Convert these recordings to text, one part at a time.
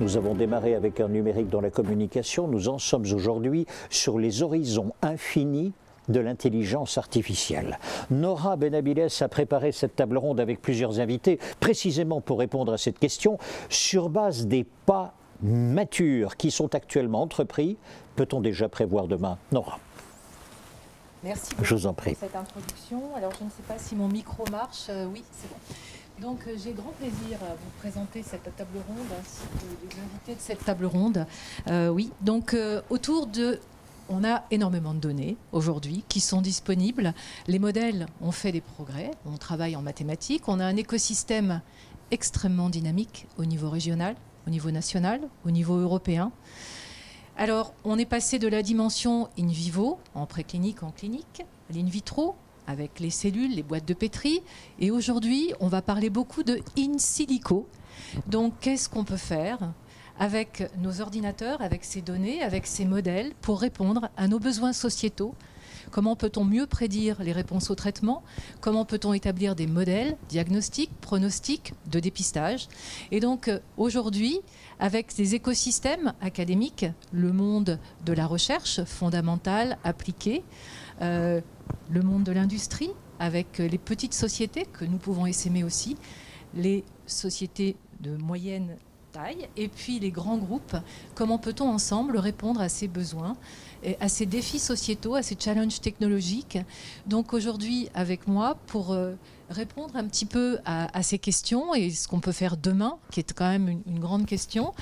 Nous avons démarré avec un numérique dans la communication. Nous en sommes aujourd'hui sur les horizons infinis de l'intelligence artificielle. Nora Benabiles a préparé cette table ronde avec plusieurs invités, précisément pour répondre à cette question, sur base des pas matures qui sont actuellement entrepris. Peut-on déjà prévoir demain? Nora. Merci beaucoup je vous en prie. pour cette introduction. Alors je ne sais pas si mon micro marche. Oui, c'est bon. Donc j'ai grand plaisir à vous présenter cette table ronde ainsi que les invités de cette table ronde. Oui, donc autour de... On a énormément de données aujourd'hui qui sont disponibles. Les modèles ont fait des progrès. On travaille en mathématiques. On a un écosystème extrêmement dynamique au niveau régional, au niveau national, au niveau européen. Alors, on est passé de la dimension in vivo, en préclinique, en clinique, à l'in vitro, avec les cellules, les boîtes de pétri. Et aujourd'hui, on va parler beaucoup de in silico. Donc, qu'est-ce qu'on peut faire avec nos ordinateurs, avec ces données, avec ces modèles, pour répondre à nos besoins sociétaux? Comment peut-on mieux prédire les réponses au traitement? Comment peut-on établir des modèles diagnostiques, pronostiques, de dépistage? Et donc aujourd'hui, avec des écosystèmes académiques, le monde de la recherche fondamentale, appliquée, le monde de l'industrie, avec les petites sociétés que nous pouvons essaimer aussi, les sociétés de moyenne taille, et puis les grands groupes, comment peut-on ensemble répondre à ces besoins, à ces défis sociétaux, à ces challenges technologiques. Donc aujourd'hui, avec moi, pour répondre un petit peu à ces questions et ce qu'on peut faire demain, qui est quand même une grande question,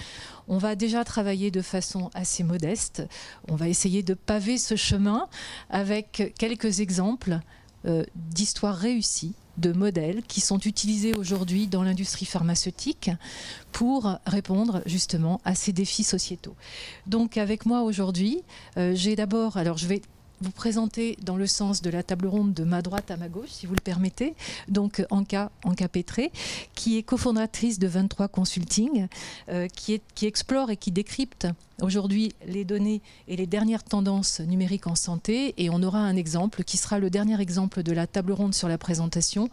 on va déjà travailler de façon assez modeste. On va essayer de paver ce chemin avec quelques exemples d'histoires réussies, de modèles qui sont utilisés aujourd'hui dans l'industrie pharmaceutique pour répondre justement à ces défis sociétaux. Donc avec moi aujourd'hui, j'ai d'abord, alors je vais vous présenter dans le sens de la table ronde de ma droite à ma gauche, si vous le permettez. Donc Anka Pétré, qui est cofondatrice de 23 Consulting, qui explore et qui décrypte aujourd'hui les données et les dernières tendances numériques en santé. Et on aura un exemple qui sera le dernier exemple de la table ronde sur la présentation,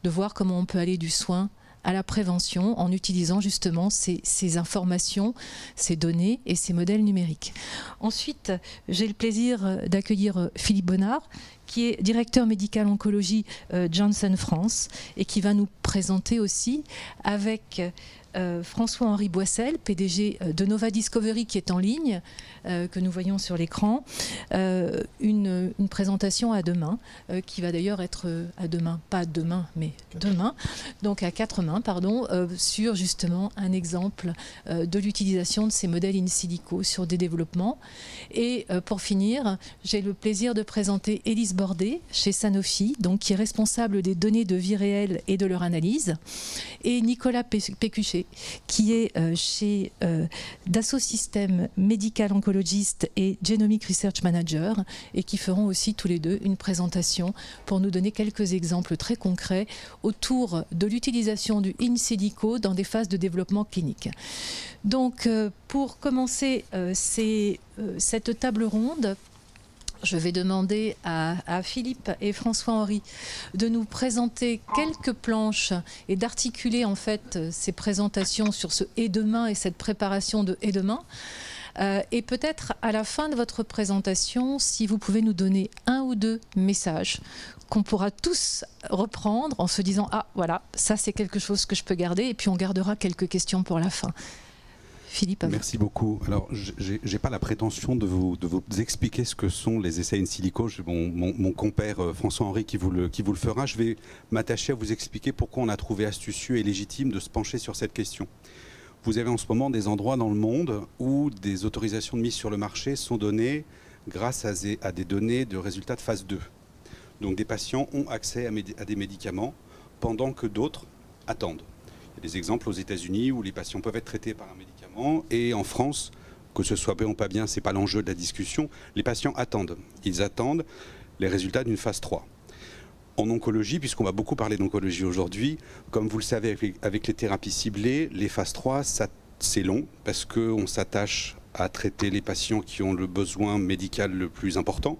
de voir comment on peut aller du soin à la prévention en utilisant justement ces informations, ces données et ces modèles numériques. Ensuite, j'ai le plaisir d'accueillir Philippe Bonnard, qui est directeur médical oncologie Janssen France et qui va nous présenter aussi avec François-Henri Boissel, PDG de Nova Discovery, qui est en ligne, que nous voyons sur l'écran, une présentation à deux mains, qui va d'ailleurs être à deux mains, pas demain, mais demain, donc à quatre mains, pardon, sur justement un exemple de l'utilisation de ces modèles in silico sur des développements. Et pour finir, j'ai le plaisir de présenter Élise Bordet, chez Sanofi, donc, qui est responsable des données de vie réelle et de leur analyse, et Nicolas Pécuchet, qui est chez Dassault Systèmes Medical Oncologist et Genomic Research Manager, et qui feront aussi tous les deux une présentation pour nous donner quelques exemples très concrets autour de l'utilisation du in silico dans des phases de développement clinique. Donc pour commencer cette table ronde, je vais demander à Philippe et François-Henri de nous présenter quelques planches et d'articuler en fait ces présentations sur ce et demain et cette préparation de et demain. Et peut-être à la fin de votre présentation, si vous pouvez nous donner un ou deux messages qu'on pourra tous reprendre en se disant « Ah, voilà, ça c'est quelque chose que je peux garder » et puis on gardera quelques questions pour la fin. Philippe, merci beaucoup. Alors, je n'ai pas la prétention de vous expliquer ce que sont les essais in silico. Mon compère François-Henri qui vous le fera. Je vais m'attacher à vous expliquer pourquoi on a trouvé astucieux et légitime de se pencher sur cette question. Vous avez en ce moment des endroits dans le monde où des autorisations de mise sur le marché sont données grâce à des données de résultats de phase 2. Donc des patients ont accès à des médicaments pendant que d'autres attendent. Il y a des exemples aux États-Unis où les patients peuvent être traités par un médicament et en France, que ce soit bien ou pas bien, ce n'est pas l'enjeu de la discussion, les patients attendent. Ils attendent les résultats d'une phase 3. En oncologie, puisqu'on va beaucoup parler d'oncologie aujourd'hui, comme vous le savez avec les thérapies ciblées, les phases 3, c'est long parce qu'on s'attache à traiter les patients qui ont le besoin médical le plus important.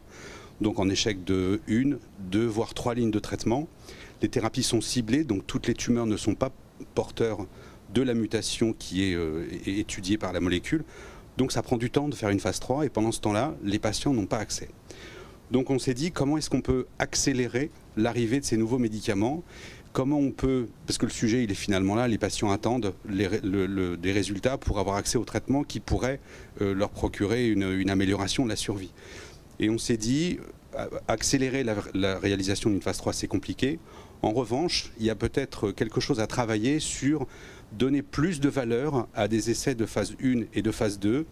Donc en échec de 1, 2, voire 3 lignes de traitement. Les thérapies sont ciblées, donc toutes les tumeurs ne sont pas porteurs de la mutation qui est étudiée par la molécule. Donc ça prend du temps de faire une phase 3 et pendant ce temps-là, les patients n'ont pas accès. Donc on s'est dit comment est-ce qu'on peut accélérer l'arrivée de ces nouveaux médicaments, comment on peut, parce que le sujet il est finalement là, les patients attendent des résultats pour avoir accès au traitement qui pourrait leur procurer une amélioration de la survie. Et on s'est dit, accélérer la réalisation d'une phase 3 c'est compliqué. En revanche, il y a peut-être quelque chose à travailler sur donner plus de valeur à des essais de phase 1 et de phase 2.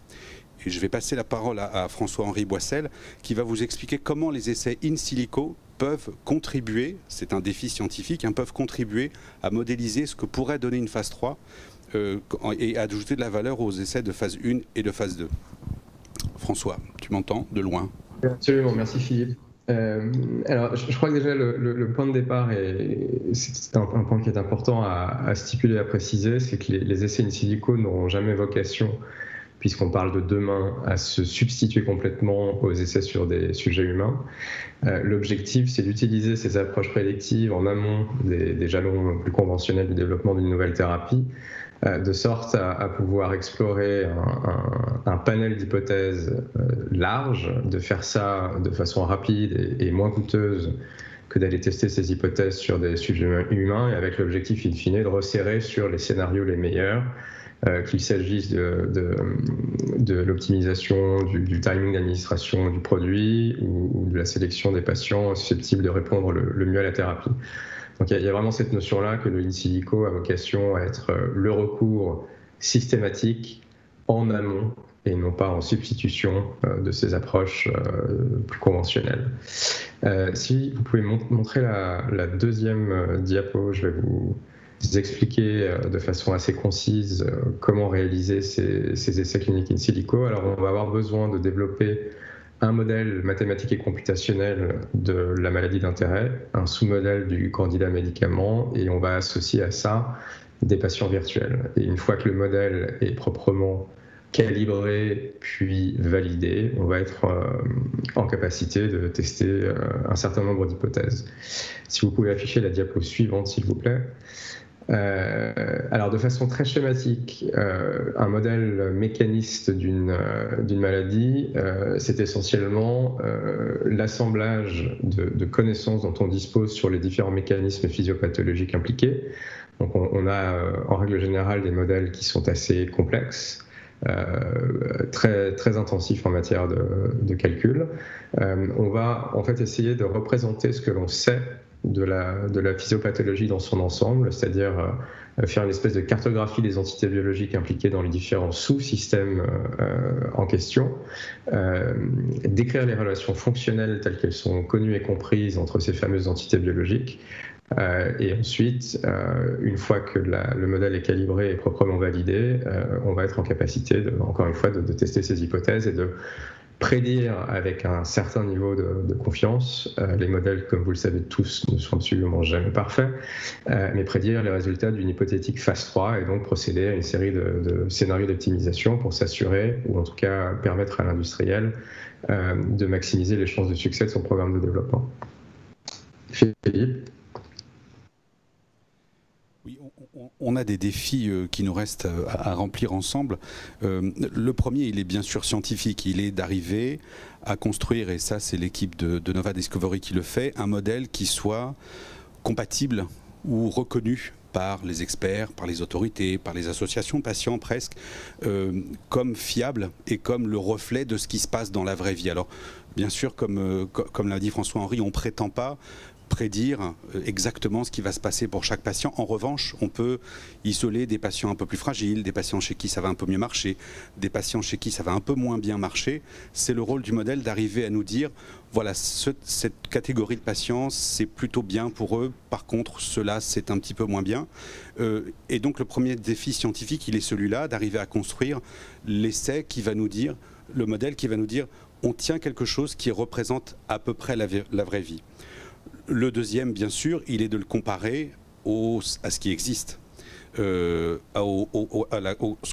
Et je vais passer la parole à François-Henri Boissel qui va vous expliquer comment les essais in silico peuvent contribuer, c'est un défi scientifique, peuvent contribuer à modéliser ce que pourrait donner une phase 3 et ajouter de la valeur aux essais de phase 1 et de phase 2. François, tu m'entends de loin? Absolument, merci Philippe. Alors, je crois que déjà le point de départ, et c'est un point qui est important à stipuler, à préciser, c'est que les essais in silico n'auront jamais vocation, puisqu'on parle de demain, à se substituer complètement aux essais sur des sujets humains. L'objectif, c'est d'utiliser ces approches prédictives en amont des jalons plus conventionnels du développement d'une nouvelle thérapie, de sorte à pouvoir explorer un panel d'hypothèses large, de faire ça de façon rapide et moins coûteuse que d'aller tester ces hypothèses sur des sujets humains, et avec l'objectif in fine de resserrer sur les scénarios les meilleurs, qu'il s'agisse de l'optimisation du timing d'administration du produit ou de la sélection des patients susceptibles de répondre le mieux à la thérapie. Donc il y a vraiment cette notion-là que le in silico a vocation à être le recours systématique en amont et non pas en substitution de ces approches plus conventionnelles. Si vous pouvez montrer la deuxième diapo, je vais vous expliquer de façon assez concise comment réaliser ces essais cliniques in silico. Alors on va avoir besoin de développer un modèle mathématique et computationnel de la maladie d'intérêt, un sous-modèle du candidat médicament, et on va associer à ça des patients virtuels. Et une fois que le modèle est proprement calibré puis validé, on va être en capacité de tester un certain nombre d'hypothèses. Si vous pouvez afficher la diapo suivante, s'il vous plaît. Alors de façon très schématique, un modèle mécaniste d'une maladie, c'est essentiellement l'assemblage de connaissances dont on dispose sur les différents mécanismes physiopathologiques impliqués. Donc on a en règle générale des modèles qui sont assez complexes, très intensifs en matière de calcul. On va en fait essayer de représenter ce que l'on sait de la physiopathologie dans son ensemble, c'est-à-dire faire une espèce de cartographie des entités biologiques impliquées dans les différents sous-systèmes en question, décrire les relations fonctionnelles telles qu'elles sont connues et comprises entre ces fameuses entités biologiques, et ensuite, une fois que le modèle est calibré et proprement validé, on va être en capacité, encore une fois, de tester ces hypothèses et de prédire avec un certain niveau de confiance. Les modèles, comme vous le savez tous, ne sont absolument jamais parfaits, mais prédire les résultats d'une hypothétique phase 3 et donc procéder à une série de scénarios d'optimisation pour s'assurer, ou en tout cas permettre à l'industriel de maximiser les chances de succès de son programme de développement. Philippe ? Oui, on a des défis qui nous restent à remplir ensemble. Le premier, il est bien sûr scientifique. Il est d'arriver à construire, et ça c'est l'équipe de Nova Discovery qui le fait, un modèle qui soit compatible ou reconnu par les experts, par les autorités, par les associations de patients presque, comme fiable et comme le reflet de ce qui se passe dans la vraie vie. Alors bien sûr, comme l'a dit François-Henri, on ne prétend pas prédire exactement ce qui va se passer pour chaque patient. En revanche, on peut isoler des patients un peu plus fragiles, des patients chez qui ça va un peu mieux marcher, des patients chez qui ça va un peu moins bien marcher. C'est le rôle du modèle d'arriver à nous dire, voilà, cette catégorie de patients, c'est plutôt bien pour eux. Par contre, cela, c'est un petit peu moins bien. Et donc, le premier défi scientifique, il est celui-là, d'arriver à construire l'essai qui va nous dire, le modèle qui va nous dire, on tient quelque chose qui représente à peu près la vraie vie. Le deuxième, bien sûr, il est de le comparer à ce qui existe, ce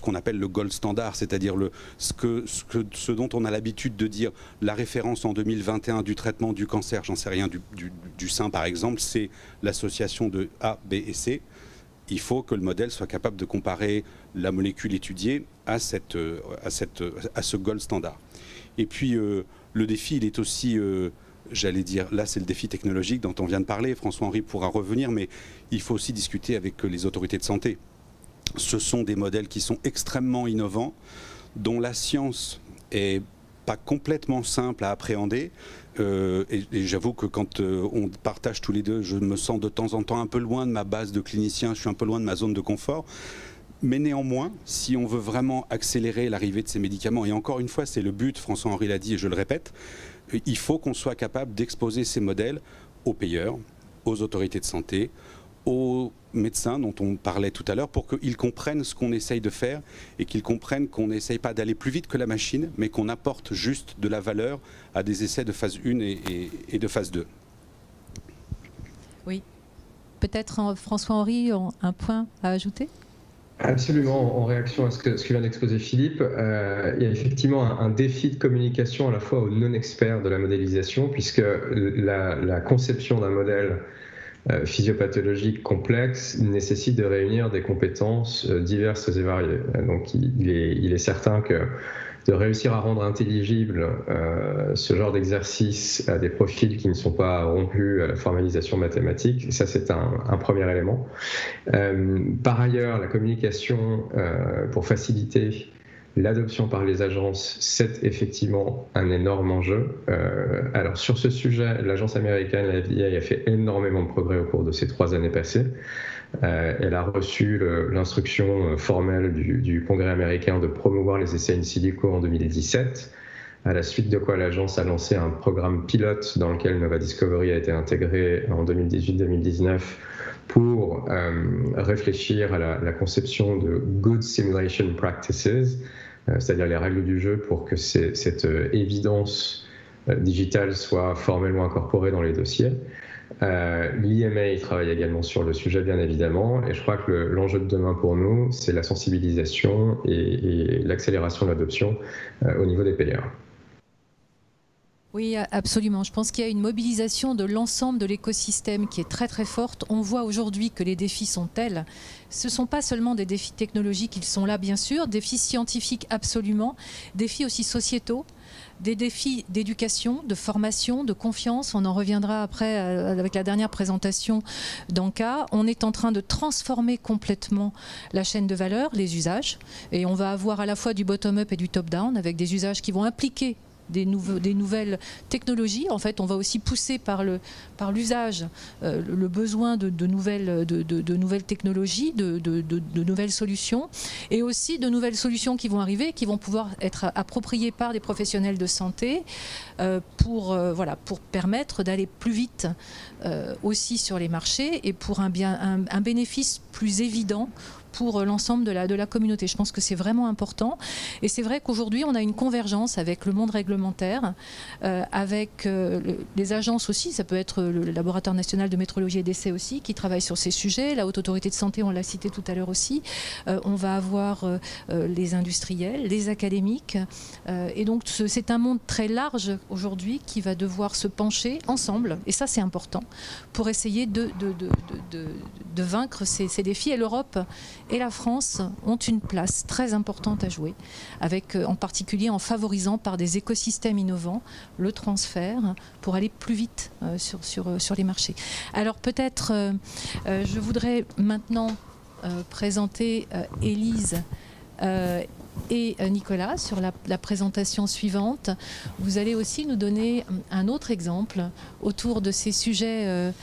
qu'on appelle le gold standard, c'est-à-dire ce dont on a l'habitude de dire la référence en 2021 du traitement du cancer, j'en sais rien, du sein par exemple, c'est l'association de A, B et C. il faut que le modèle soit capable de comparer la molécule étudiée à ce gold standard. Et puis le défi, il est aussi, j'allais dire, là c'est le défi technologique dont on vient de parler, François-Henri pourra revenir, mais il faut aussi discuter avec les autorités de santé. Ce sont des modèles qui sont extrêmement innovants, dont la science est pas complètement simple à appréhender. Et j'avoue que quand on partage tous les deux, je me sens de temps en temps un peu loin de ma base de clinicien, je suis un peu loin de ma zone de confort. Mais néanmoins, si on veut vraiment accélérer l'arrivée de ces médicaments, et encore une fois, c'est le but, François-Henri l'a dit et je le répète, il faut qu'on soit capable d'exposer ces modèles aux payeurs, aux autorités de santé, aux médecins dont on parlait tout à l'heure, pour qu'ils comprennent ce qu'on essaye de faire et qu'ils comprennent qu'on n'essaye pas d'aller plus vite que la machine, mais qu'on apporte juste de la valeur à des essais de phase 1 et de phase 2. Oui. Peut-être, François-Henri, un point à ajouter ? Absolument, en réaction à ce que vient d'exposer Philippe, il y a effectivement un défi de communication à la fois aux non-experts de la modélisation, puisque la conception d'un modèle physiopathologique complexe nécessite de réunir des compétences diverses et variées. Donc il est certain que de réussir à rendre intelligible ce genre d'exercice à des profils qui ne sont pas rompus à la formalisation mathématique, ça c'est un premier élément. Par ailleurs, la communication pour faciliter l'adoption par les agences, c'est effectivement un énorme enjeu. Alors sur ce sujet, l'agence américaine, la FDA, a fait énormément de progrès au cours de ces 3 années passées. Elle a reçu l'instruction formelle du Congrès américain de promouvoir les essais in silico en 2017, à la suite de quoi l'agence a lancé un programme pilote dans lequel Nova Discovery a été intégré en 2018-2019 pour réfléchir à la conception de Good Simulation Practices, c'est-à-dire les règles du jeu pour que cette évidence digitale soit formellement incorporée dans les dossiers. L'IMA travaille également sur le sujet, bien évidemment, et je crois que l'enjeu de demain pour nous, c'est la sensibilisation et l'accélération de l'adoption au niveau des payeurs. Oui, absolument. Je pense qu'il y a une mobilisation de l'ensemble de l'écosystème qui est très très forte. On voit aujourd'hui que les défis sont tels. Ce ne sont pas seulement des défis technologiques, ils sont là bien sûr, défis scientifiques absolument, défis aussi sociétaux, des défis d'éducation, de formation, de confiance. On en reviendra après avec la dernière présentation d'Anka. On est en train de transformer complètement la chaîne de valeur, les usages, et on va avoir à la fois du bottom-up et du top-down avec des usages qui vont impliquer des nouvelles technologies. En fait, on va aussi pousser par l'usage le besoin de nouvelles technologies, de nouvelles solutions, et aussi de nouvelles solutions qui vont arriver, qui vont pouvoir être appropriées par des professionnels de santé pour permettre d'aller plus vite aussi sur les marchés et pour un bénéfice plus évident pour l'ensemble de la communauté. Je pense que c'est vraiment important. Et c'est vrai qu'aujourd'hui, on a une convergence avec le monde réglementaire, avec les agences aussi. Ça peut être le Laboratoire national de métrologie et d'essai aussi, qui travaille sur ces sujets. La Haute Autorité de Santé, on l'a cité tout à l'heure aussi. On va avoir les industriels, les académiques. Et donc, c'est un monde très large aujourd'hui qui va devoir se pencher ensemble, et ça, c'est important, pour essayer de vaincre ces défis. Et l'Europe et la France ont une place très importante à jouer, avec, en particulier en favorisant par des écosystèmes innovants le transfert pour aller plus vite sur les marchés. Alors peut-être, je voudrais maintenant présenter Élise et Nicolas sur la présentation suivante. Vous allez aussi nous donner un autre exemple autour de ces sujets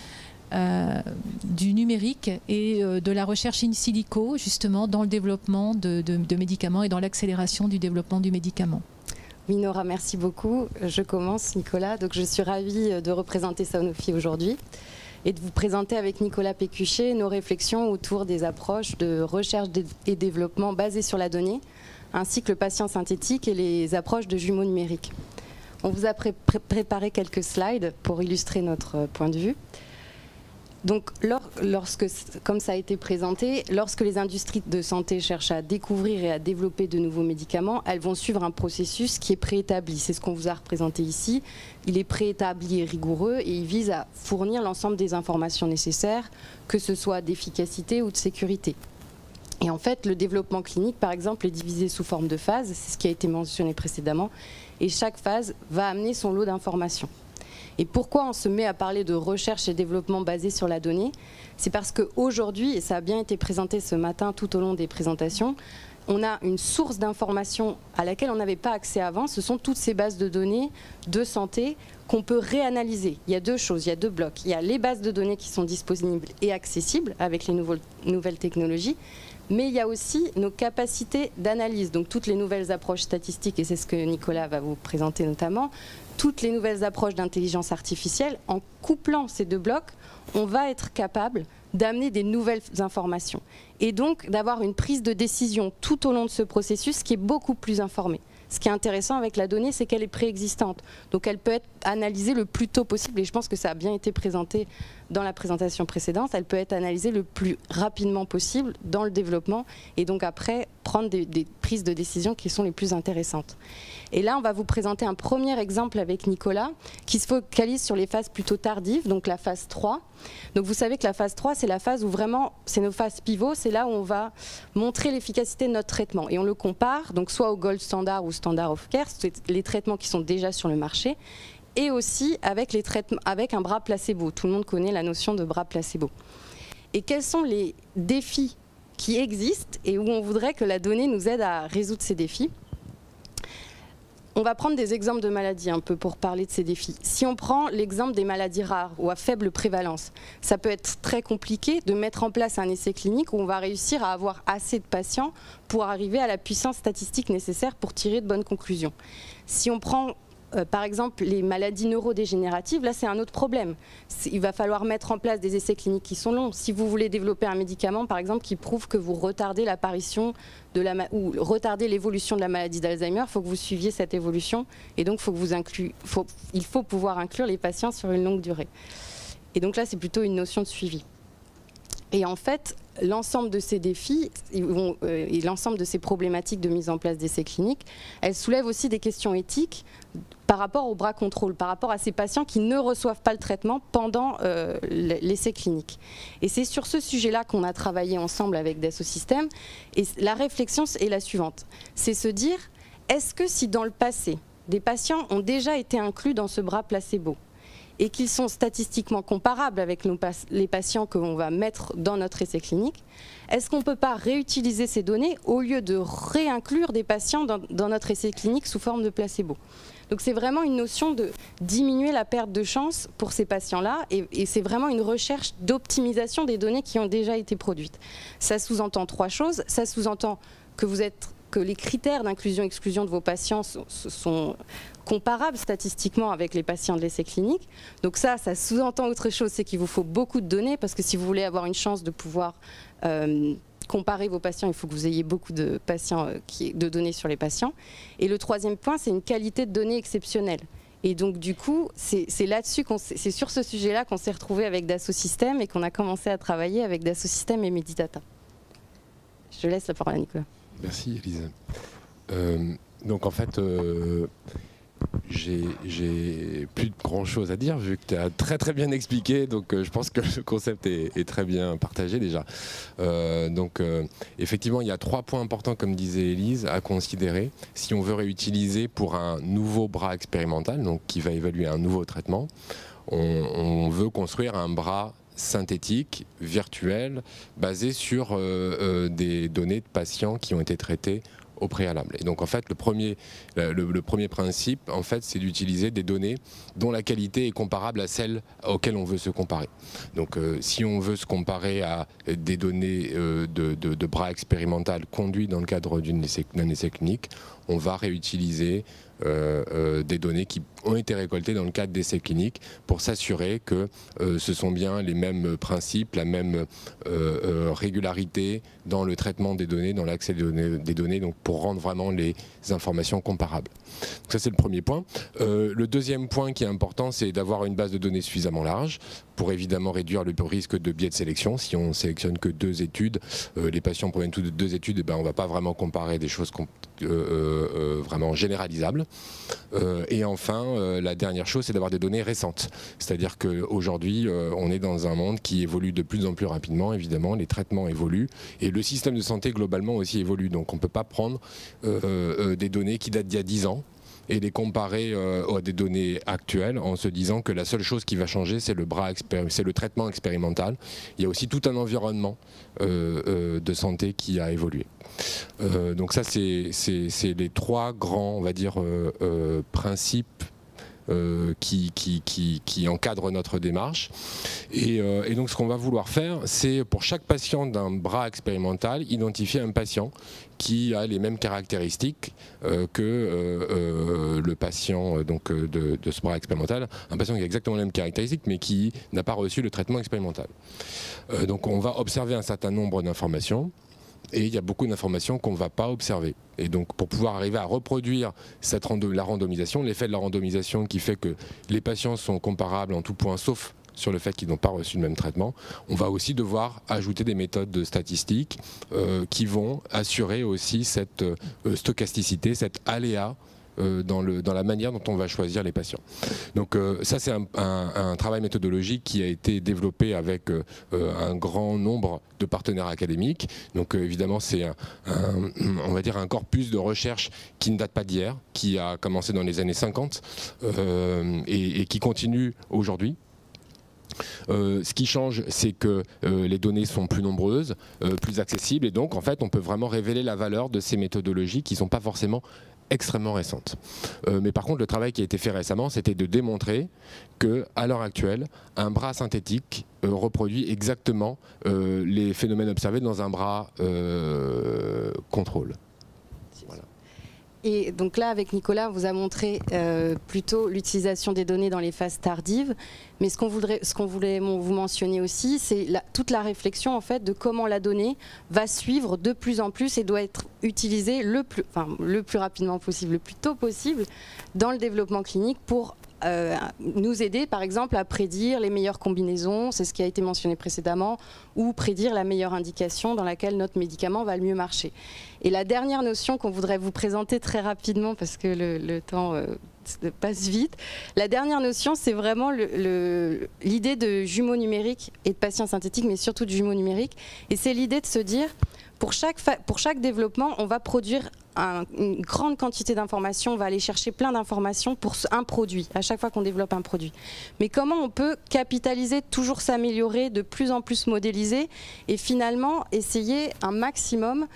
du numérique et de la recherche in silico, justement, dans le développement de médicaments et dans l'accélération du développement du médicament. Oui, Nora, merci beaucoup. Je commence, Nicolas. Donc, je suis ravie de représenter Sanofi aujourd'hui et de vous présenter avec Nicolas Pécuchet nos réflexions autour des approches de recherche et développement basées sur la donnée, ainsi que le patient synthétique et les approches de jumeaux numériques. On vous a préparé quelques slides pour illustrer notre point de vue. Donc, comme ça a été présenté, lorsque les industries de santé cherchent à découvrir et à développer de nouveaux médicaments, elles vont suivre un processus qui est préétabli. C'est ce qu'on vous a représenté ici. Il est préétabli et rigoureux et il vise à fournir l'ensemble des informations nécessaires, que ce soit d'efficacité ou de sécurité. Et en fait, le développement clinique, par exemple, est divisé sous forme de phases, c'est ce qui a été mentionné précédemment, et chaque phase va amener son lot d'informations. Et pourquoi on se met à parler de recherche et développement basé sur la donnée? C'est parce qu'aujourd'hui, et ça a bien été présenté ce matin tout au long des présentations, on a une source d'information à laquelle on n'avait pas accès avant. Ce sont toutes ces bases de données de santé qu'on peut réanalyser. Il y a deux choses, il y a deux blocs. Il y a les bases de données qui sont disponibles et accessibles avec les nouvelles technologies, mais il y a aussi nos capacités d'analyse, donc toutes les nouvelles approches statistiques, et c'est ce que Nicolas va vous présenter notamment, toutes les nouvelles approches d'intelligence artificielle. En couplant ces deux blocs, on va être capable d'amener des nouvelles informations et donc d'avoir une prise de décision tout au long de ce processus qui est beaucoup plus informée. Ce qui est intéressant avec la donnée, c'est qu'elle est préexistante. Donc elle peut être analysée le plus tôt possible, et je pense que ça a bien été présenté dans la présentation précédente. Elle peut être analysée le plus rapidement possible dans le développement, et donc après prendre des prises de décision qui sont les plus intéressantes. Et là, on va vous présenter un premier exemple avec Nicolas, qui se focalise sur les phases plutôt tardives, donc la phase 3. Donc vous savez que la phase 3, c'est la phase où vraiment, c'est nos phases pivots, c'est là où on va montrer l'efficacité de notre traitement. Et on le compare, donc soit au gold standard ou standard of care, c'est les traitements qui sont déjà sur le marché, et aussi avec un bras placebo. Tout le monde connaît la notion de bras placebo. Et quels sont les défis qui existent et où on voudrait que la donnée nous aide à résoudre ces défis? On va prendre des exemples de maladies un peu pour parler de ces défis. Si on prend l'exemple des maladies rares ou à faible prévalence, ça peut être très compliqué de mettre en place un essai clinique où on va réussir à avoir assez de patients pour arriver à la puissance statistique nécessaire pour tirer de bonnes conclusions. Si on prend par exemple les maladies neurodégénératives, là c'est un autre problème. Il va falloir mettre en place des essais cliniques qui sont longs. Si vous voulez développer un médicament par exemple qui prouve que vous retardez l'apparition ou retardez l'évolution de la maladie d'Alzheimer, il faut que vous suiviez cette évolution et donc il faut pouvoir inclure les patients sur une longue durée. Et donc là c'est plutôt une notion de suivi. Et en fait, l'ensemble de ces défis et l'ensemble de ces problématiques de mise en place d'essais cliniques, elles soulèvent aussi des questions éthiques par rapport au bras contrôle, par rapport à ces patients qui ne reçoivent pas le traitement pendant l'essai clinique. Et c'est sur ce sujet-là qu'on a travaillé ensemble avec Dassault Systèmes. Et la réflexion est la suivante. C'est se dire, est-ce que si dans le passé, des patients ont déjà été inclus dans ce bras placebo, et qu'ils sont statistiquement comparables avec les patients que l'on va mettre dans notre essai clinique, est-ce qu'on ne peut pas réutiliser ces données au lieu de réinclure des patients dans notre essai clinique sous forme de placebo? Donc c'est vraiment une notion de diminuer la perte de chance pour ces patients-là, et c'est vraiment une recherche d'optimisation des données qui ont déjà été produites. Ça sous-entend trois choses. Ça sous-entend que les critères d'inclusion-exclusion de vos patients sont comparables statistiquement avec les patients de l'essai clinique. Donc ça sous-entend autre chose, c'est qu'il vous faut beaucoup de données, parce que si vous voulez avoir une chance de pouvoir comparer vos patients, il faut que vous ayez beaucoup de données sur les patients. Et le troisième point, c'est une qualité de données exceptionnelle. Et donc du coup, c'est sur ce sujet-là qu'on s'est retrouvé avec Dassault Systèmes et qu'on a commencé à travailler avec Dassault Systèmes et Medidata. Je laisse la parole à Nicolas. Merci Elise. Donc en fait, j'ai plus de grand chose à dire vu que tu as très bien expliqué, donc je pense que le concept est très bien partagé déjà. Effectivement, il y a 3 points importants, comme disait Elise, à considérer si on veut réutiliser pour un nouveau bras expérimental, donc qui va évaluer un nouveau traitement. On veut construire un bras synthétique, virtuel, basé sur des données de patients qui ont été traités au préalable. Et donc en fait, le premier principe, en fait, c'est d'utiliser des données dont la qualité est comparable à celles auxquelles on veut se comparer. Donc si on veut se comparer à des données de bras expérimental conduits dans le cadre d'un essai clinique, on va réutiliser des données qui ont été récoltées dans le cadre d'essais cliniques pour s'assurer que ce sont bien les mêmes principes, la même régularité dans le traitement des données, dans l'accès des données, donc pour rendre vraiment les informations comparables. Donc ça c'est le premier point. Le deuxième point qui est important, c'est d'avoir une base de données suffisamment large pour évidemment réduire le risque de biais de sélection. Si on sélectionne que 2 études, les patients proviennent tous de 2 études, et ben on ne va pas vraiment comparer des choses vraiment généralisables. Et enfin, la dernière chose, c'est d'avoir des données récentes. C'est-à-dire qu'aujourd'hui, on est dans un monde qui évolue de plus en plus rapidement, évidemment, les traitements évoluent, et le système de santé globalement aussi évolue. Donc on ne peut pas prendre des données qui datent d'il y a 10 ans, et les comparer à des données actuelles en se disant que la seule chose qui va changer, c'est le traitement expérimental. Il y a aussi tout un environnement de santé qui a évolué. Donc ça, c'est les 3 grands, on va dire, principes qui encadrent notre démarche. Et donc ce qu'on va vouloir faire, c'est pour chaque patient d'un bras expérimental, identifier un patient qui a les mêmes caractéristiques que le patient de ce bras expérimental, un patient qui a exactement les mêmes caractéristiques mais qui n'a pas reçu le traitement expérimental. Donc on va observer un certain nombre d'informations. Et il y a beaucoup d'informations qu'on ne va pas observer. Et donc pour pouvoir arriver à reproduire la randomisation, l'effet de la randomisation qui fait que les patients sont comparables en tout point sauf sur le fait qu'ils n'ont pas reçu le même traitement, on va aussi devoir ajouter des méthodes statistiques qui vont assurer aussi cette stochasticité, cet aléa dans la manière dont on va choisir les patients. Donc ça c'est un travail méthodologique qui a été développé avec un grand nombre de partenaires académiques. Donc évidemment c'est on va dire un corpus de recherche qui ne date pas d'hier, qui a commencé dans les années 50 et qui continue aujourd'hui. Ce qui change, c'est que les données sont plus nombreuses, plus accessibles, et donc en fait on peut vraiment révéler la valeur de ces méthodologies qui ne sont pas forcément extrêmement récentes. Mais par contre, le travail qui a été fait récemment, c'était de démontrer qu'à l'heure actuelle, un bras synthétique reproduit exactement les phénomènes observés dans un bras contrôle. Voilà. Et donc là, avec Nicolas, on vous a montré plutôt l'utilisation des données dans les phases tardives. Mais ce qu'on voulait vous mentionner aussi, c'est toute la réflexion en fait de comment la donnée va suivre de plus en plus et doit être utilisée le plus rapidement possible, le plus tôt possible dans le développement clinique pour nous aider par exemple à prédire les meilleures combinaisons, c'est ce qui a été mentionné précédemment, ou prédire la meilleure indication dans laquelle notre médicament va le mieux marcher. Et la dernière notion qu'on voudrait vous présenter très rapidement parce que le temps passe vite, la dernière notion c'est vraiment l'idée de jumeaux numériques et de patients synthétiques, mais surtout de jumeaux numériques, et c'est l'idée de se dire pour chaque développement on va produire une grande quantité d'informations, on va aller chercher plein d'informations pour un produit, à chaque fois qu'on développe un produit. Mais comment on peut capitaliser, toujours s'améliorer, de plus en plus modéliser et finalement essayer un maximum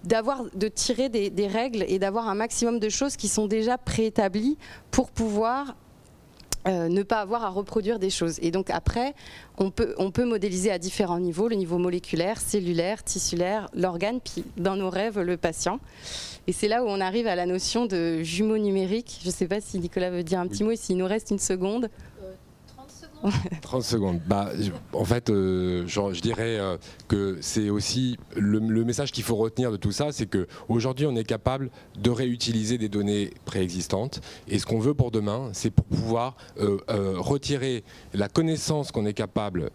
de tirer des règles et d'avoir un maximum de choses qui sont déjà préétablies pour pouvoir ne pas avoir à reproduire des choses. Et donc après, on peut modéliser à différents niveaux, le niveau moléculaire, cellulaire, tissulaire, l'organe, puis dans nos rêves, le patient. Et c'est là où on arrive à la notion de jumeaux numériques. Je ne sais pas si Nicolas veut dire un petit mot et s'il nous reste une seconde. 30 secondes. Bah, en fait, je dirais que c'est aussi le message qu'il faut retenir de tout ça, c'est qu'aujourd'hui on est capable de réutiliser des données préexistantes, et ce qu'on veut pour demain, c'est pour pouvoir retirer la connaissance qu'on est capable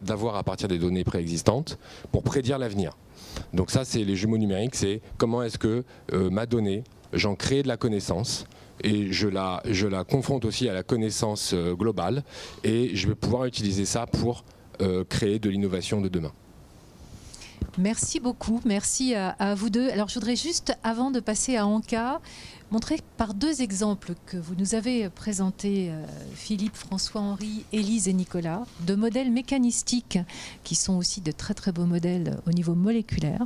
d'avoir à partir des données préexistantes pour prédire l'avenir. Donc ça, c'est les jumeaux numériques, c'est comment est-ce que ma donnée, j'en crée de la connaissance, et je la confronte aussi à la connaissance globale, et je vais pouvoir utiliser ça pour créer de l'innovation de demain. Merci beaucoup, merci à vous deux. Alors je voudrais juste, avant de passer à Anka, montrer par 2 exemples que vous nous avez présentés, Philippe, François-Henri, Élise et Nicolas, de modèles mécanistiques qui sont aussi de très très beaux modèles au niveau moléculaire,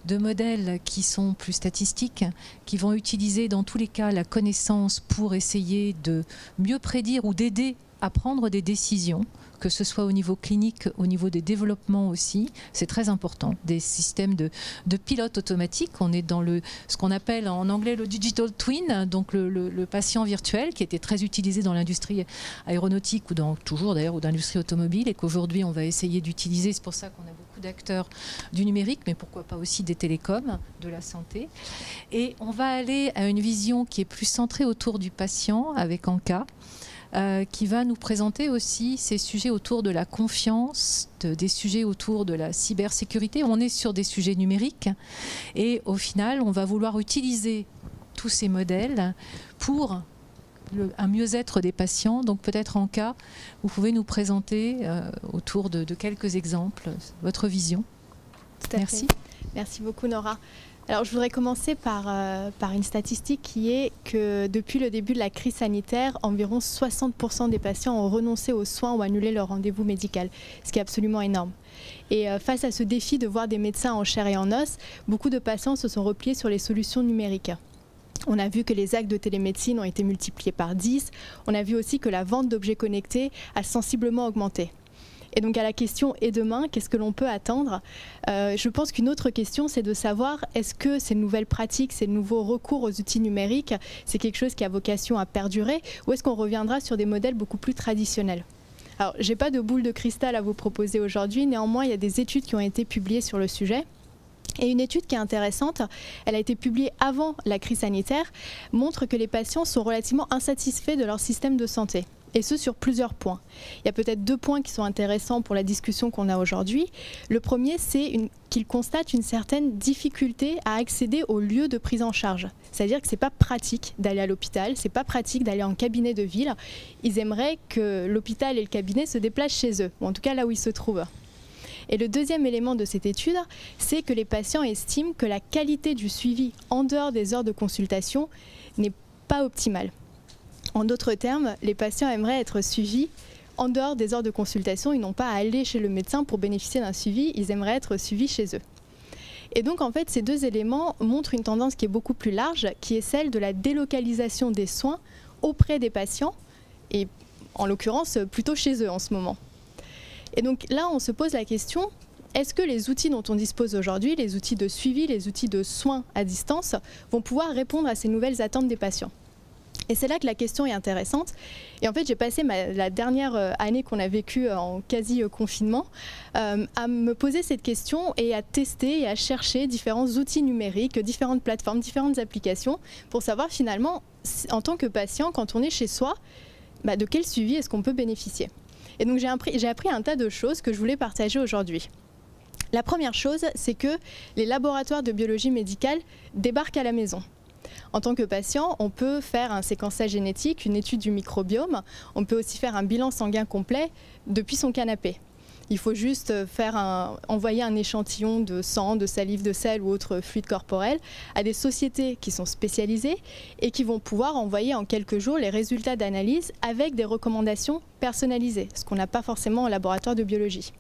de modèles qui sont plus statistiques, qui vont utiliser dans tous les cas la connaissance pour essayer de mieux prédire ou d'aider à prendre des décisions que ce soit au niveau clinique, au niveau des développements aussi, c'est très important. Des systèmes de pilote automatique, on est dans ce qu'on appelle en anglais le digital twin, donc le patient virtuel qui était très utilisé dans l'industrie aéronautique ou toujours d'ailleurs ou dans l'industrie automobile et qu'aujourd'hui on va essayer d'utiliser. C'est pour ça qu'on a beaucoup d'acteurs du numérique, mais pourquoi pas aussi des télécoms, de la santé. Et on va aller à une vision qui est plus centrée autour du patient avec Anka, qui va nous présenter aussi ces sujets autour de la confiance, des sujets autour de la cybersécurité. On est sur des sujets numériques et au final, on va vouloir utiliser tous ces modèles pour un mieux-être des patients. Donc peut-être Anka, vous pouvez nous présenter autour de quelques exemples votre vision. Tout à fait. Merci beaucoup Nora. Alors je voudrais commencer par une statistique qui est que depuis le début de la crise sanitaire, environ 60% des patients ont renoncé aux soins ou annulé leur rendez-vous médical, ce qui est absolument énorme. Et face à ce défi de voir des médecins en chair et en os, beaucoup de patients se sont repliés sur les solutions numériques. On a vu que les actes de télémédecine ont été multipliés par 10. On a vu aussi que la vente d'objets connectés a sensiblement augmenté. Et donc à la question « et demain, qu'est-ce que l'on peut attendre ?» Je pense qu'une autre question, c'est de savoir est-ce que ces nouvelles pratiques, ces nouveaux recours aux outils numériques, c'est quelque chose qui a vocation à perdurer ou est-ce qu'on reviendra sur des modèles beaucoup plus traditionnels ? Alors, je n'ai pas de boule de cristal à vous proposer aujourd'hui, néanmoins, il y a des études qui ont été publiées sur le sujet. Et une étude qui est intéressante, elle a été publiée avant la crise sanitaire, montre que les patients sont relativement insatisfaits de leur système de santé. Et ce, sur plusieurs points. Il y a peut-être 2 points qui sont intéressants pour la discussion qu'on a aujourd'hui. Le premier, c'est qu'ils constatent une certaine difficulté à accéder aux lieux de prise en charge. C'est-à-dire que ce n'est pas pratique d'aller à l'hôpital, ce n'est pas pratique d'aller en cabinet de ville. Ils aimeraient que l'hôpital et le cabinet se déplacent chez eux, ou en tout cas là où ils se trouvent. Et le deuxième élément de cette étude, c'est que les patients estiment que la qualité du suivi en dehors des heures de consultation n'est pas optimale. En d'autres termes, les patients aimeraient être suivis en dehors des heures de consultation. Ils n'ont pas à aller chez le médecin pour bénéficier d'un suivi, ils aimeraient être suivis chez eux. Et donc en fait, ces 2 éléments montrent une tendance qui est beaucoup plus large, qui est celle de la délocalisation des soins auprès des patients, et en l'occurrence plutôt chez eux en ce moment. Et donc là, on se pose la question, est-ce que les outils dont on dispose aujourd'hui, les outils de suivi, les outils de soins à distance, vont pouvoir répondre à ces nouvelles attentes des patients ? Et c'est là que la question est intéressante. Et en fait, j'ai passé la dernière année qu'on a vécue en quasi-confinement à me poser cette question et à tester et à chercher différents outils numériques, différentes plateformes, différentes applications pour savoir finalement, en tant que patient, quand on est chez soi, de quel suivi est-ce qu'on peut bénéficier. Et donc j'ai appris un tas de choses que je voulais partager aujourd'hui. La première chose, c'est que les laboratoires de biologie médicale débarquent à la maison. En tant que patient, on peut faire un séquençage génétique, une étude du microbiome. On peut aussi faire un bilan sanguin complet depuis son canapé. Il faut juste envoyer un échantillon de sang, de salive, de sel ou autre fluide corporel à des sociétés qui sont spécialisées et qui vont pouvoir envoyer en quelques jours les résultats d'analyse avec des recommandations personnalisées, ce qu'on n'a pas forcément au laboratoire de biologie.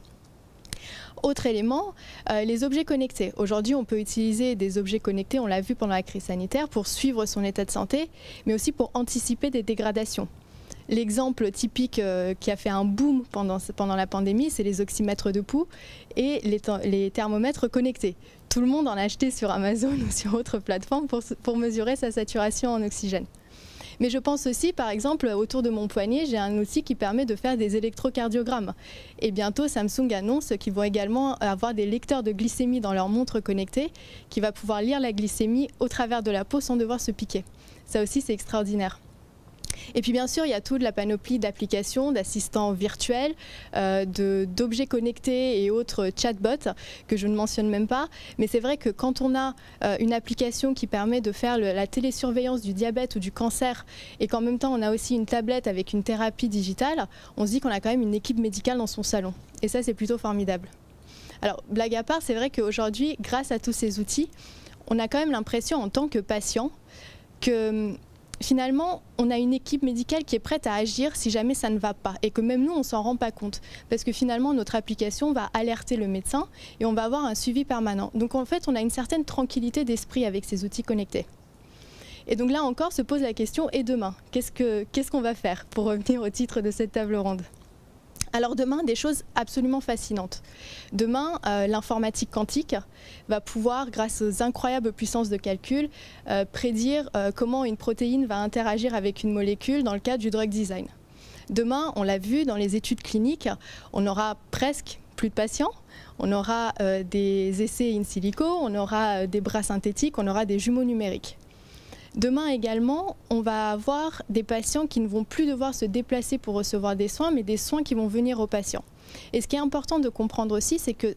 Autre élément, les objets connectés. Aujourd'hui, on peut utiliser des objets connectés, on l'a vu pendant la crise sanitaire, pour suivre son état de santé, mais aussi pour anticiper des dégradations. L'exemple typique qui a fait un boom pendant la pandémie, c'est les oxymètres de pouls et les thermomètres connectés. Tout le monde en a acheté sur Amazon ou sur autre plateforme pour mesurer sa saturation en oxygène. Mais je pense aussi, par exemple, autour de mon poignet, j'ai un outil qui permet de faire des électrocardiogrammes. Et bientôt, Samsung annonce qu'ils vont également avoir des lecteurs de glycémie dans leur montre connectée qui va pouvoir lire la glycémie au travers de la peau sans devoir se piquer. Ça aussi, c'est extraordinaire. Et puis bien sûr, il y a toute la panoplie d'applications, d'assistants virtuels, d'objets connectés et autres chatbots que je ne mentionne même pas. Mais c'est vrai que quand on a une application qui permet de faire la télésurveillance du diabète ou du cancer et qu'en même temps on a aussi une tablette avec une thérapie digitale, on se dit qu'on a quand même une équipe médicale dans son salon. Et ça, c'est plutôt formidable. Alors, blague à part, c'est vrai qu'aujourd'hui, grâce à tous ces outils, on a quand même l'impression en tant que patient que finalement, on a une équipe médicale qui est prête à agir si jamais ça ne va pas et que même nous, on ne s'en rend pas compte parce que finalement, notre application va alerter le médecin et on va avoir un suivi permanent. Donc en fait, on a une certaine tranquillité d'esprit avec ces outils connectés. Et donc là encore, se pose la question, et demain, qu'est-ce qu'on va faire pour revenir au titre de cette table ronde ? Alors demain, des choses absolument fascinantes. Demain, l'informatique quantique va pouvoir, grâce aux incroyables puissances de calcul, prédire comment une protéine va interagir avec une molécule dans le cadre du drug design. Demain, on l'a vu dans les études cliniques, on aura presque plus de patients, on aura des essais in silico, on aura des bras synthétiques, on aura des jumeaux numériques. Demain également, on va avoir des patients qui ne vont plus devoir se déplacer pour recevoir des soins, mais des soins qui vont venir aux patients. Et ce qui est important de comprendre aussi, c'est que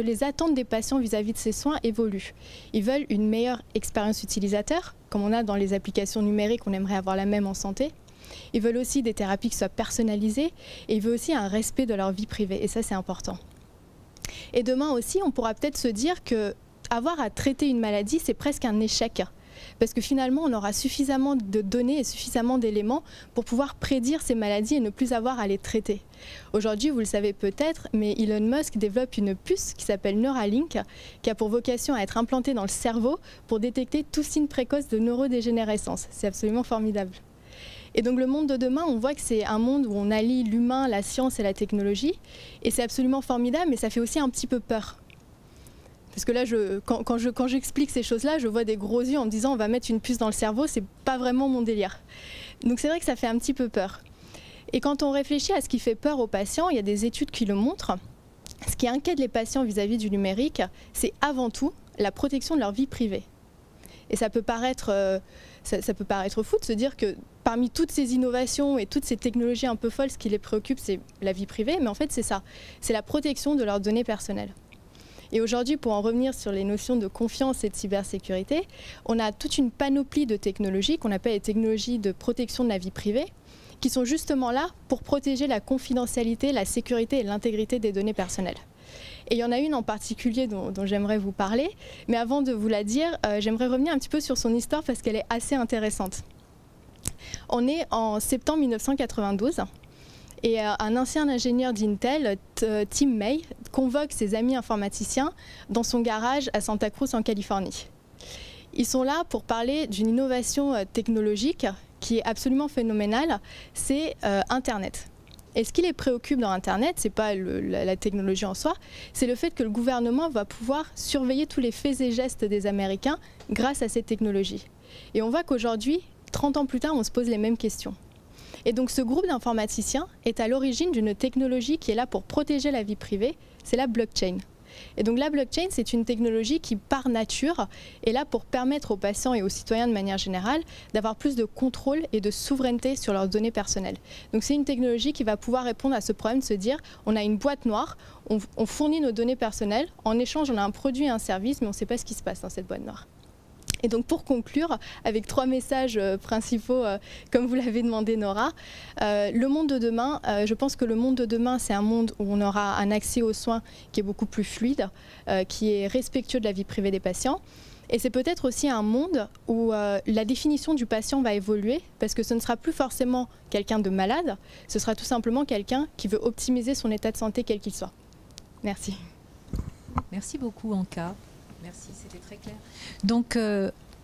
les attentes des patients vis-à-vis de ces soins évoluent. Ils veulent une meilleure expérience utilisateur, comme on a dans les applications numériques, on aimerait avoir la même en santé. Ils veulent aussi des thérapies qui soient personnalisées, et ils veulent aussi un respect de leur vie privée, et ça c'est important. Et demain aussi, on pourra peut-être se dire qu'avoir à traiter une maladie, c'est presque un échec. Parce que finalement, on aura suffisamment de données et suffisamment d'éléments pour pouvoir prédire ces maladies et ne plus avoir à les traiter. Aujourd'hui, vous le savez peut-être, mais Elon Musk développe une puce qui s'appelle Neuralink, qui a pour vocation à être implantée dans le cerveau pour détecter tout signe précoce de neurodégénérescence. C'est absolument formidable. Et donc le monde de demain, on voit que c'est un monde où on allie l'humain, la science et la technologie. Et c'est absolument formidable, mais ça fait aussi un petit peu peur. Parce que là, quand j'explique ces choses-là, je vois des gros yeux en me disant on va mettre une puce dans le cerveau, c'est pas vraiment mon délire. Donc c'est vrai que ça fait un petit peu peur. Et quand on réfléchit à ce qui fait peur aux patients, il y a des études qui le montrent. Ce qui inquiète les patients vis-à-vis du numérique, c'est avant tout la protection de leur vie privée. Et ça peut paraître fou de se dire que parmi toutes ces innovations et toutes ces technologies un peu folles, ce qui les préoccupe, c'est la vie privée. Mais en fait, c'est ça. C'est la protection de leurs données personnelles. Et aujourd'hui, pour en revenir sur les notions de confiance et de cybersécurité, on a toute une panoplie de technologies qu'on appelle les technologies de protection de la vie privée, qui sont justement là pour protéger la confidentialité, la sécurité et l'intégrité des données personnelles. Et il y en a une en particulier dont j'aimerais vous parler, mais avant de vous la dire, j'aimerais revenir un petit peu sur son histoire parce qu'elle est assez intéressante. On est en septembre 1992. Et un ancien ingénieur d'Intel, Tim May, convoque ses amis informaticiens dans son garage à Santa Cruz en Californie. Ils sont là pour parler d'une innovation technologique qui est absolument phénoménale, c'est Internet. Et ce qui les préoccupe dans Internet, ce n'est pas la technologie en soi, c'est le fait que le gouvernement va pouvoir surveiller tous les faits et gestes des Américains grâce à cette technologie. Et on voit qu'aujourd'hui, 30 ans plus tard, on se pose les mêmes questions. Et donc ce groupe d'informaticiens est à l'origine d'une technologie qui est là pour protéger la vie privée, c'est la blockchain. Et donc la blockchain, c'est une technologie qui, par nature, est là pour permettre aux patients et aux citoyens de manière générale d'avoir plus de contrôle et de souveraineté sur leurs données personnelles. Donc c'est une technologie qui va pouvoir répondre à ce problème de se dire on a une boîte noire, on fournit nos données personnelles, en échange on a un produit et un service, mais on ne sait pas ce qui se passe dans cette boîte noire. Et donc pour conclure, avec 3 messages principaux, comme vous l'avez demandé Nora, le monde de demain, je pense que le monde de demain, c'est un monde où on aura un accès aux soins qui est beaucoup plus fluide, qui est respectueux de la vie privée des patients. Et c'est peut-être aussi un monde où la définition du patient va évoluer, parce que ce ne sera plus forcément quelqu'un de malade, ce sera tout simplement quelqu'un qui veut optimiser son état de santé quel qu'il soit. Merci. Merci beaucoup Anka. Merci, c'était très clair. Donc,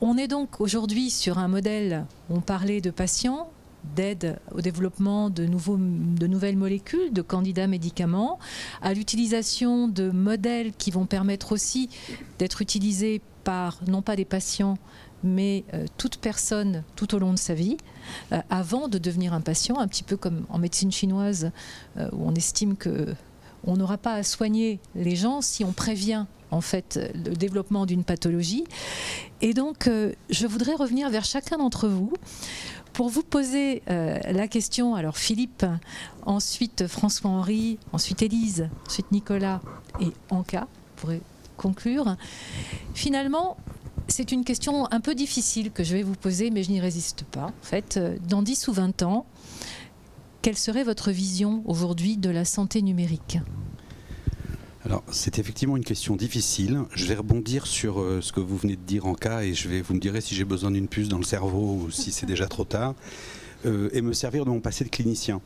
on est donc aujourd'hui sur un modèle où on parlait de patients, d'aide au développement de nouvelles molécules, de candidats médicaments, à l'utilisation de modèles qui vont permettre aussi d'être utilisés par, non pas des patients, mais toute personne tout au long de sa vie, avant de devenir un patient, un petit peu comme en médecine chinoise, où on estime qu'on n'aura pas à soigner les gens si on prévient en fait le développement d'une pathologie. Et donc je voudrais revenir vers chacun d'entre vous pour vous poser la question. Alors Philippe, ensuite François-Henri, ensuite Élise, ensuite Nicolas et Anka pour conclure. Finalement, c'est une question un peu difficile que je vais vous poser, mais je n'y résiste pas. En fait, dans 10 ou 20 ans, quelle serait votre vision aujourd'hui de la santé numérique ? Alors, c'est effectivement une question difficile. Je vais rebondir sur ce que vous venez de dire, Anka, et vous me direz si j'ai besoin d'une puce dans le cerveau ou si c'est déjà trop tard, et me servir de mon passé de clinicien.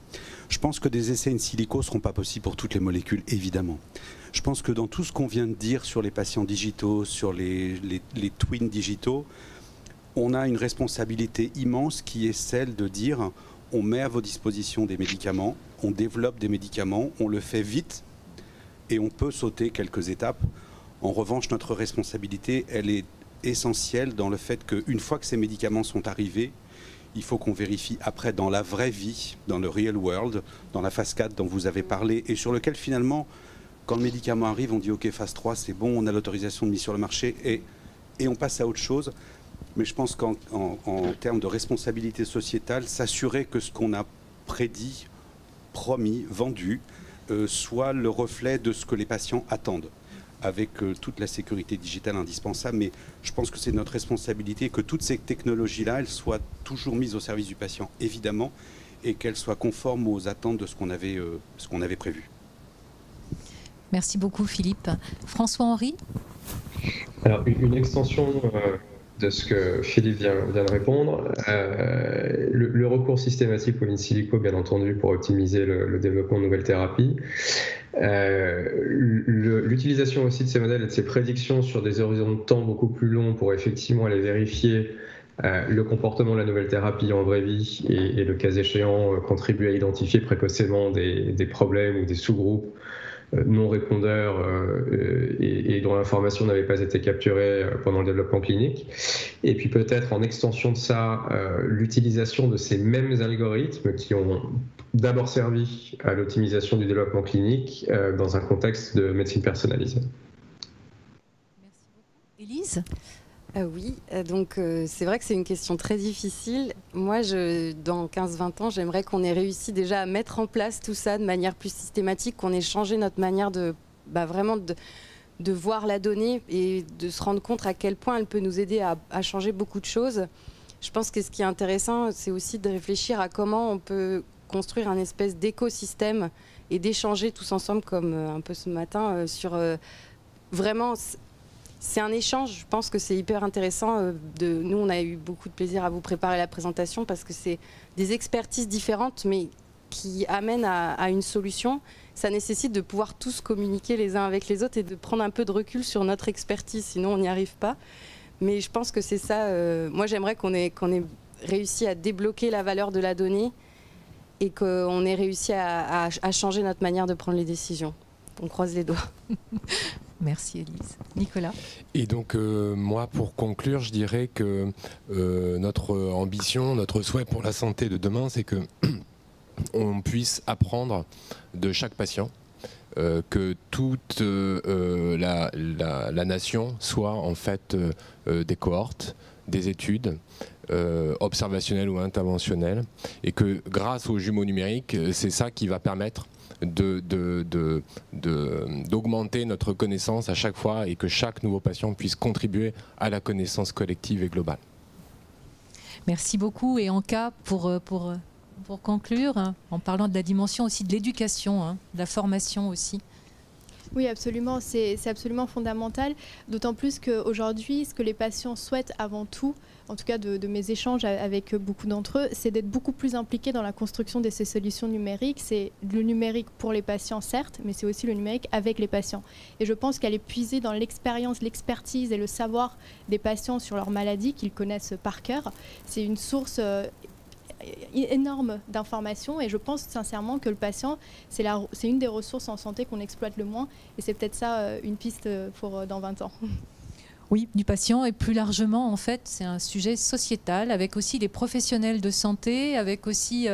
Je pense que des essais in silico ne seront pas possibles pour toutes les molécules, évidemment. Je pense que dans tout ce qu'on vient de dire sur les patients digitaux, sur les twins digitaux, on a une responsabilité immense qui est celle de dire on met à vos dispositions des médicaments, on développe des médicaments, on le fait vite et on peut sauter quelques étapes. En revanche, notre responsabilité, elle est essentielle dans le fait qu'une fois que ces médicaments sont arrivés, il faut qu'on vérifie après dans la vraie vie, dans le real world, dans la phase 4 dont vous avez parlé et sur lequel finalement, quand le médicament arrive, on dit ok, phase 3, c'est bon, on a l'autorisation de mise sur le marché et on passe à autre chose. Mais je pense qu'en termes de responsabilité sociétale, s'assurer que ce qu'on a prédit, promis, vendu, soit le reflet de ce que les patients attendent, avec toute la sécurité digitale indispensable. Mais je pense que c'est notre responsabilité que toutes ces technologies-là, elles soient toujours mises au service du patient, évidemment, et qu'elles soient conformes aux attentes de ce qu'on avait prévu. Merci beaucoup Philippe. François-Henri? Alors, une extension de ce que Philippe vient de répondre, le recours systématique au in silico, bien entendu, pour optimiser le développement de nouvelles thérapies, l'utilisation aussi de ces modèles et de ces prédictions sur des horizons de temps beaucoup plus longs pour effectivement aller vérifier le comportement de la nouvelle thérapie en vraie vie et le cas échéant contribuer à identifier précocement des problèmes ou des sous-groupes non répondeurs et dont l'information n'avait pas été capturée pendant le développement clinique. Et puis peut-être en extension de ça, l'utilisation de ces mêmes algorithmes qui ont d'abord servi à l'optimisation du développement clinique dans un contexte de médecine personnalisée. Merci beaucoup. Élise? Oui, donc c'est vrai que c'est une question très difficile. Moi, dans 15-20 ans, j'aimerais qu'on ait réussi déjà à mettre en place tout ça de manière plus systématique, qu'on ait changé notre manière vraiment de voir la donnée et de se rendre compte à quel point elle peut nous aider à changer beaucoup de choses. Je pense que ce qui est intéressant, c'est aussi de réfléchir à comment on peut construire un espèce d'écosystème et d'échanger tous ensemble, comme un peu ce matin, sur vraiment... C'est un échange, je pense que c'est hyper intéressant. Nous, on a eu beaucoup de plaisir à vous préparer la présentation parce que c'est des expertises différentes, mais qui amènent à une solution. Ça nécessite de pouvoir tous communiquer les uns avec les autres et de prendre un peu de recul sur notre expertise, sinon on n'y arrive pas. Mais je pense que c'est ça. Moi, j'aimerais qu'on ait réussi à débloquer la valeur de la donnée et qu'on ait réussi à changer notre manière de prendre les décisions. On croise les doigts. Merci Élise. Nicolas? Et donc moi, pour conclure, je dirais que notre ambition, notre souhait pour la santé de demain, c'est que on puisse apprendre de chaque patient, que toute la nation soit en fait des cohortes, des études observationnelles ou interventionnelles, et que grâce aux jumeaux numériques, c'est ça qui va permettre d'augmenter notre connaissance à chaque fois et que chaque nouveau patient puisse contribuer à la connaissance collective et globale. Merci beaucoup. Et en cas, pour conclure, hein, en parlant de la dimension aussi de l'éducation, hein, de la formation aussi. Oui, absolument. C'est absolument fondamental. D'autant plus qu'aujourd'hui, ce que les patients souhaitent avant tout, en tout cas de mes échanges avec beaucoup d'entre eux, c'est d'être beaucoup plus impliqués dans la construction de ces solutions numériques. C'est le numérique pour les patients, certes, mais c'est aussi le numérique avec les patients. Et je pense qu'elle est puisée dans l'expérience, l'expertise et le savoir des patients sur leur maladie qu'ils connaissent par cœur. C'est une source énorme d'informations et je pense sincèrement que le patient, c'est une des ressources en santé qu'on exploite le moins et c'est peut-être ça une piste pour dans 20 ans. Oui, du patient et plus largement, en fait, c'est un sujet sociétal avec aussi les professionnels de santé, avec aussi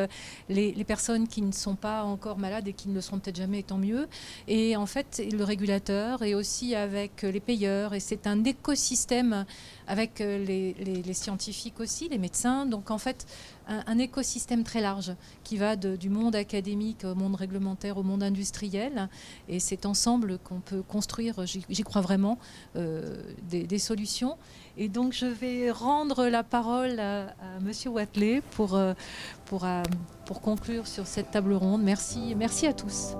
les personnes qui ne sont pas encore malades et qui ne le seront peut-être jamais, tant mieux. Et en fait, le régulateur et aussi avec les payeurs. Et c'est un écosystème avec les scientifiques aussi, les médecins. Donc en fait, un écosystème très large qui va du monde académique au monde réglementaire, au monde industriel. Et c'est ensemble qu'on peut construire, j'y crois vraiment, des solutions. Et donc je vais rendre la parole à Monsieur Wathelet pour conclure sur cette table ronde. Merci à tous.